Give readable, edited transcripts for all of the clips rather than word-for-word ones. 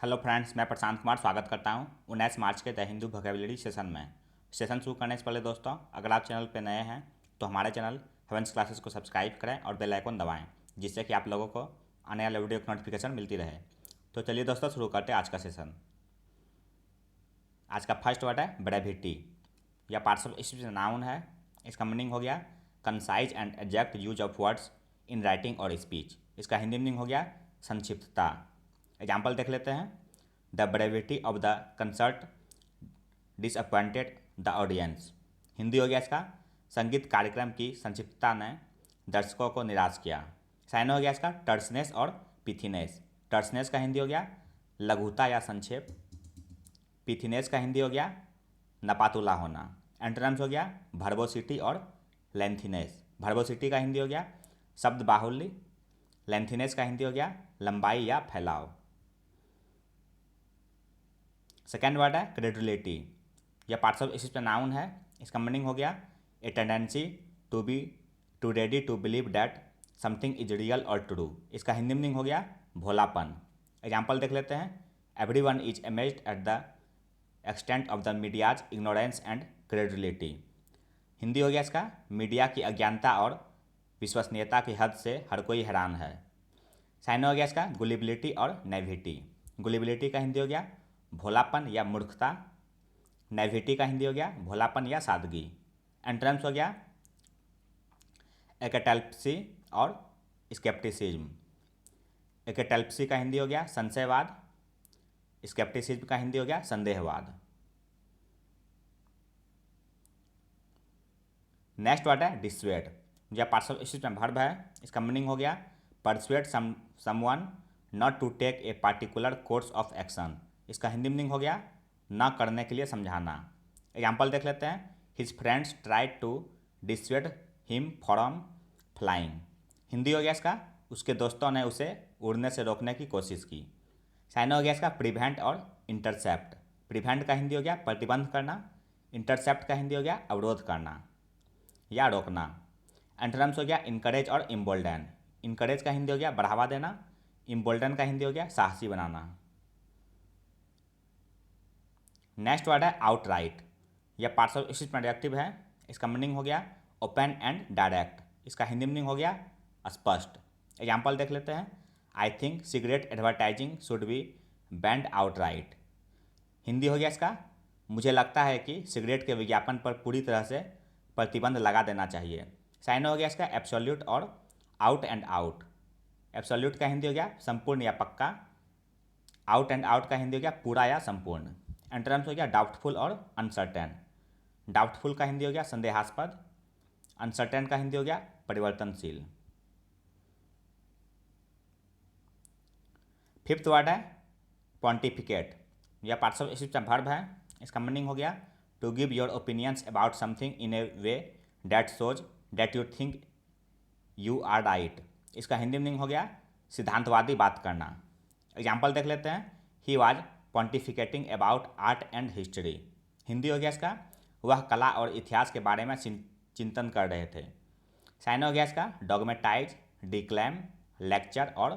Hello friends, मैं प्रशांत कुमार स्वागत करता हूं 19 मार्च के द हिंदू वोकैबुलरी सेशन में। सेशन शुरू करने से पहले दोस्तों, अगर आप चैनल पर नए हैं तो हमारे चैनल हेवेंस क्लासेस को सब्सक्राइब करें और बेल आइकन दबाएं, जिससे कि आप लोगों को आने वाले वीडियो की नोटिफिकेशन मिलती रहे। तो चलिए दोस्तों, शुरू करते हैं आज का सेशन। आज का फर्स्ट वर्ड है ब्रेविटी। यह पार्ट्स ऑफ स्पीच नाउन है। इसका मीनिंग हो गया concise and exact use of words in writing और स्पीच। इसका हिंदी मीनिंग हो गया संक्षिप्तता। एग्जाम्पल देख लेते हैं। The brevity of the concert disappointed the audience. Hindi हो गया इसका संगीत कार्यक्रम की संक्षिप्तता ने दर्शकों को निराश किया। साइन हो गया इसका टर्सनेस और पिथीनेस। टर्सनेस का हिंदी हो गया लघुता या संक्षेप। पिथीनेस का हिंदी हो गया नपातुला होना। एंटोनिम्स हो गया वर्बोसिटी और लेंथीनेस। वर्बोसिटी का हिंदी हो गया शब्द बाहुल्य। लेंथीनेस का हिंदी हो गया लंबाई या फैलाव। सेकेंड वर्ड है क्रेडुलिटी। यह पार्ट्स ऑफ स्पीच नाउन है। इसका मीनिंग हो गया a tendency to ready to believe that something is real और ट्रू। इसका हिंदी मीनिंग हो गया भोलापन। एग्जाम्पल देख लेते हैं। Every one is amazed at the extent of the media's ignorance and credulity. Hindi हो गया इसका मीडिया की अज्ञानता और विश्वसनीयता की हद से हर कोई हैरान है। साइन हो गया इसका गुलिबिलिटी और नेविटी। गुलिबिलिटी का हिंदी हो गया भोलापन या मूर्खता। नेविटी का हिंदी हो गया भोलापन या सादगी। एंट्रेंस हो गया एकटैल्पसी और स्केप्टिसिज्म। एकटैल्पसी का हिंदी हो गया संशयवाद। स्केप्टिसिज्म का हिंदी हो गया संदेहवाद। नेक्स्ट वर्ड है डिस्वेड। यह पार्ट्स ऑफ स्पीच में वर्ब है। इसका मीनिंग हो गया persuade someone not to take a particular course of action. इसका हिंदी मीनिंग हो गया न करने के लिए समझाना। एग्जाम्पल देख लेते हैं। His friends tried to dissuade him from flying. Hindi हो गया इसका उसके दोस्तों ने उसे उड़ने से रोकने की कोशिश की। साइन हो गया इसका प्रिवेंट और इंटरसेप्ट। प्रिवेंट का हिंदी हो गया प्रतिबंध करना। इंटरसेप्ट का हिंदी हो गया अवरोध करना या रोकना। एंटोनिम्स हो गया इनकरेज और इम्बोल्डन। इनकरेज का हिंदी हो गया बढ़ावा देना। इम्बोल्डन का हिंदी हो गया साहसी बनाना। नेक्स्ट वर्ड है आउटराइट। यह पार्ट्स ऑफ स्पीच में एडजेक्टिव है। इसका मीनिंग हो गया ओपन एंड डायरेक्ट। इसका हिंदी मीनिंग हो गया स्पष्ट। एग्जाम्पल देख लेते हैं। I think cigarette advertising should be band outright. Hindi हो गया इसका मुझे लगता है कि सिगरेट के विज्ञापन पर पूरी तरह से प्रतिबंध लगा देना चाहिए। साइन हो गया इसका एब्सोल्यूट और आउट एंड आउट। एब्सोल्यूट का हिंदी हो गया संपूर्ण या पक्का। आउट एंड आउट का हिंदी हो गया पूरा या संपूर्ण। एंटोनिम्स हो गया डाउटफुल और अनसर्टेन। डाउटफुल का हिंदी हो गया संदेहास्पद। अनसर्टेन का हिंदी हो गया परिवर्तनशील। फिफ्थ वर्ड है पॉन्टिफिकेट। यह पार्ट्स ऑफ स्पीच का वर्ब है। इसका मीनिंग हो गया to give your opinions about something in a way that shows that you think you are right. इसका हिंदी मीनिंग हो गया सिद्धांतवादी बात करना। एग्जाम्पल देख लेते हैं। He was pontificating about art and history. Hindi हो गया इसका वह कला और इतिहास के बारे में चिंतन कर रहे थे। साइन हो गया इसका डॉगमेटाइज, डिक्लेम, लेक्चर और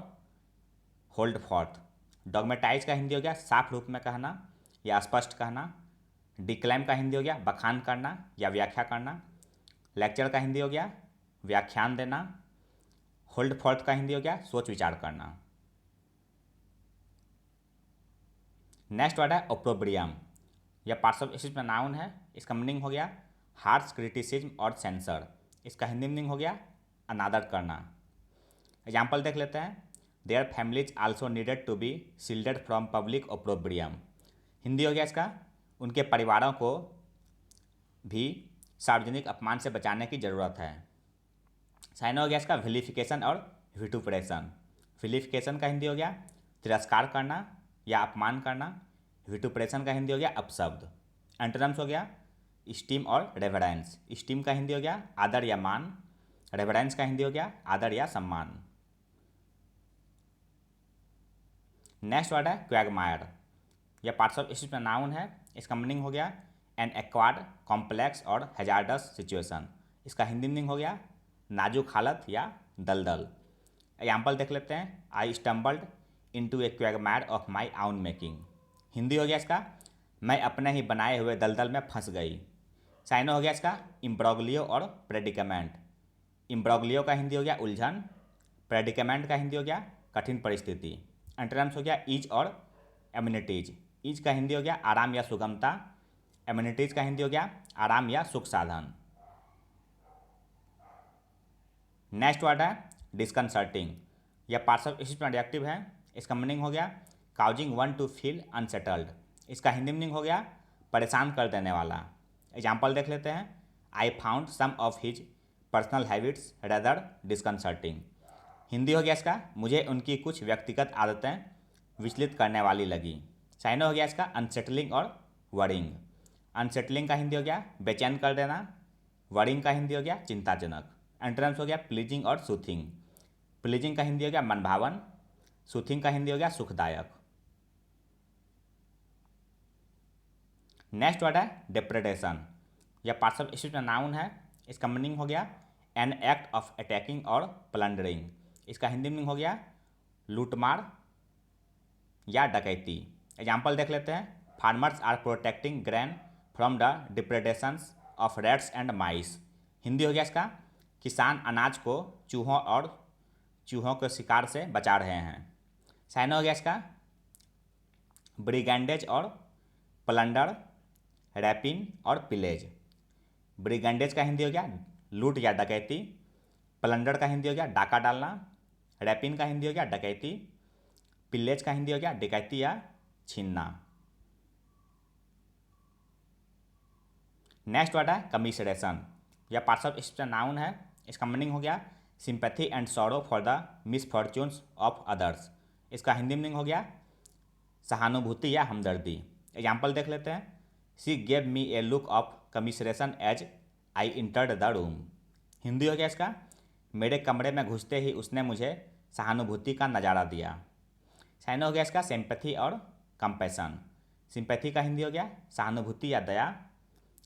होल्ड फॉर्थ। डॉगमेटाइज का हिंदी हो गया साफ रूप में कहना या स्पष्ट कहना। डिक्लेम का हिंदी हो गया बखान करना या व्याख्या करना। लेक्चर का हिंदी हो गया व्याख्यान देना। होल्ड फॉर्थ का हिंदी हो गया सोच विचार करना। नेक्स्ट वर्ड है ओप्रोब्रियम। यह पार्ट्स ऑफ स्पीच में नाउन है। इसका मीनिंग हो गया हार्श क्रिटिसिज्म और सेंसर। इसका हिंदी मीनिंग हो गया अनादर करना। एग्जाम्पल देख लेते हैं। Their families also needed to be shielded from public opprobrium. Hindi हो गया इसका उनके परिवारों को भी सार्वजनिक अपमान से बचाने की ज़रूरत है। साइन हो गया इसका विलिफिकेशन और विटुपरेशन। विलिफिकेशन का हिंदी हो गया तिरस्कार करना या अपमान करना। विटुपरेशन का हिंदी हो गया अपशब्द। एंटोनिम्स हो गया स्टीम और रेवरेंस। स्टीम का हिंदी हो गया आदर या मान। रेवरेंस का हिंदी हो गया आदर या सम्मान। नेक्स्ट वर्ड है क्वैगमायर। यह पार्ट्स ऑफ स्पीच में नाउन है। इसका मीनिंग हो गया एन एक्वार्ड कॉम्प्लेक्स और हैजार्डस सिचुएशन। इसका हिंदी मीनिंग हो गया नाजुक हालत या दलदल। एग्जाम्पल देख लेते हैं। आई stumbled into a quagmire of my own making। Hindi हो गया इसका, मैं अपने ही बनाए हुए दलदल में फंस गई। साइनो हो गया इसका, इम्ब्रोग्लियो और प्रेडिकमेंट। इम्ब्रोग्लियो का हिंदी हो गया उलझन, प्रेडिकमेंट का हिंदी हो गया कठिन परिस्थिति। एंटोनिम्स हो गया ईज और एम्यूनिटीज। ईज का हिंदी हो गया आराम या सुगमता, एम्यूनिटीज का हिंदी हो गया आराम या सुख साधन। नेक्स्ट वर्ड है डिस्कंसर्टिंग। यह पार्ट्स ऑफ स्पीच में एडजेक्टिव है। इसका मीनिंग हो गया causing one two feel unsettled. इसका हिंदी मीनिंग हो गया परेशान कर देने वाला। एग्जाम्पल देख लेते हैं। I found some of his personal habits rather disconcerting. Hindi हो गया इसका, मुझे उनकी कुछ व्यक्तिगत आदतें विचलित करने वाली लगी। साइनो हो गया इसका अनसेटलिंग और वरिंग। अनसेटलिंग का हिंदी हो गया बेचैन कर देना, वरिंग का हिंदी हो गया चिंताजनक। एंटोनिम्स हो गया प्लीजिंग और सूथिंग। प्लीजिंग का हिंदी हो गया मनभावन, सूथिंग का हिंदी हो गया सुखदायक। नेक्स्ट वर्ड है डिप्रेडेशन। यह पार्ट्स ऑफ स्पीच में नाउन है। इसका मीनिंग हो गया एन एक्ट ऑफ अटैकिंग और प्लंडरिंग। इसका हिंदी मीनिंग हो गया लूटमार या डकैती। एग्जाम्पल देख लेते हैं। Farmers are protecting grain from the depredations of rats and mice. Hindi हो गया इसका, किसान अनाज को चूहों के शिकार से बचा रहे हैं। साइनो हो गया इसका ब्रिगेंडेज और प्लंडर, रैपिन और पिलेज। ब्रिगेंडेज का हिंदी हो गया लूट या डकैती, प्लंडर का हिंदी हो गया डाका डालना, रैपिन का हिंदी हो गया डकैती, पिलेज का हिंदी हो गया डकैती या छीनना। नेक्स्ट वर्ड है कमिसरेशन। यह पार्ट्स ऑफ स्पीच नाउन है। इसका मीनिंग हो गया sympathy and sorrow for the misfortunes of others. इसका हिंदी मीनिंग हो गया सहानुभूति या हमदर्दी। एग्जाम्पल देख लेते हैं। She gave me a look of commiseration as I entered the room. Hindi हो गया इसका, मेरे कमरे में घुसते ही उसने मुझे सहानुभूति का नज़ारा दिया। साइनो हो गया इसका सिंपैथी और कंपैशन। सिंपैथी का हिंदी हो गया सहानुभूति या दया,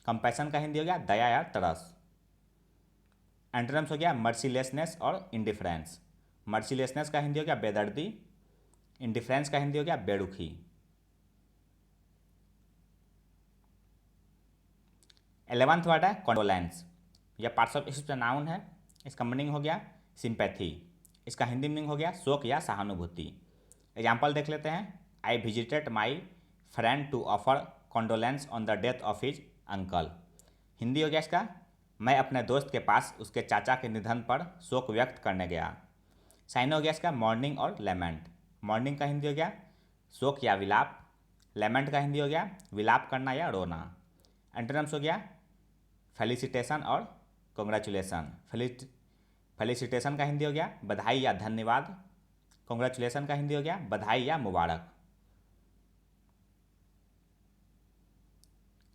कंपैशन का हिंदी हो गया दया या तरस। एंटोनिम्स हो गया मर्सीलेसनेस और इंडिफरेंस। मर्सीलेसनेस का हिंदी हो गया बेदर्दी, इंडिफरेंस का हिंदी हो गया बेरुखी। 11th वर्ड है कॉन्डोलेंस। यह पार्ट्स ऑफ स्पीच नाउन है। इसका मीनिंग हो गया सिंपैथी। इसका हिंदी मीनिंग हो गया शोक या सहानुभूति। एग्जाम्पल देख लेते हैं। I visited my friend to offer condolence on the death of his uncle. Hindi हो गया इसका, मैं अपने दोस्त के पास उसके चाचा के निधन पर शोक व्यक्त करने गया। साइन हो गया इसका मॉर्निंग और लेमेंट। मॉर्निंग का हिंदी हो गया शोक या विलाप, लेमेंट का हिंदी हो गया विलाप करना या रोना। एंटोनिम्स हो गया फेलिसिटेशन और कॉन्ग्रेचुलेसन। फेलिसिटेशन का हिंदी हो गया बधाई या धन्यवाद, कॉन्ग्रेचुलेसन का हिंदी हो गया बधाई या मुबारक।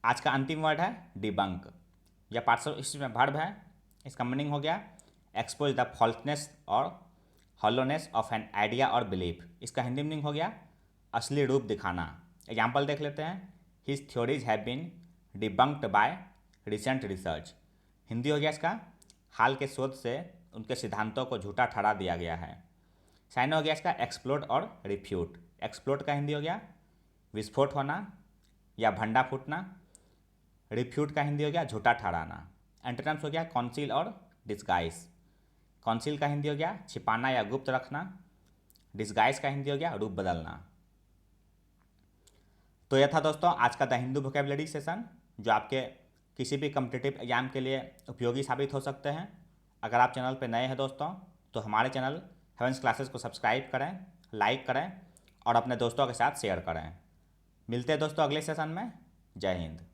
आज का अंतिम वर्ड है डिबंक। यह पार्ट्स ऑफ स्पीच में वर्ब है। इसका मीनिंग हो गया एक्सपोज द फॉल्सनेस और हॉलोनेस ऑफ एन आइडिया और बिलीफ। इसका हिंदी मीनिंग हो गया असली रूप दिखाना। एग्जाम्पल देख लेते हैं। His theories have been debunked by recent research. Hindi हो गया इसका हाल के शोध से उनके सिद्धांतों को झूठा ठहरा दिया गया है। साइन हो गया इसका एक्सप्लोड और रिफ्यूट। एक्सप्लोड का हिंदी हो गया विस्फोट होना या भंडा फूटना, रिफ्यूट का हिंदी हो गया झूठा ठहराना। एंटोनिम्स हो गया कॉन्सील और डिस्गाइज। कॉन्सील का हिंदी हो गया छिपाना या गुप्त रखना, डिस्गाइज का हिंदी हो गया रूप बदलना। तो यह था दोस्तों आज का द हिंदू वोकैबुलरी सेशन, जो आपके किसी भी कम्पिटिटिव एग्जाम के लिए उपयोगी साबित हो सकते हैं। अगर आप चैनल पर नए हैं दोस्तों तो हमारे चैनल हेवेंस क्लासेस को सब्सक्राइब करें, लाइक करें और अपने दोस्तों के साथ शेयर करें। मिलते हैं दोस्तों अगले सेशन में। जय हिंद।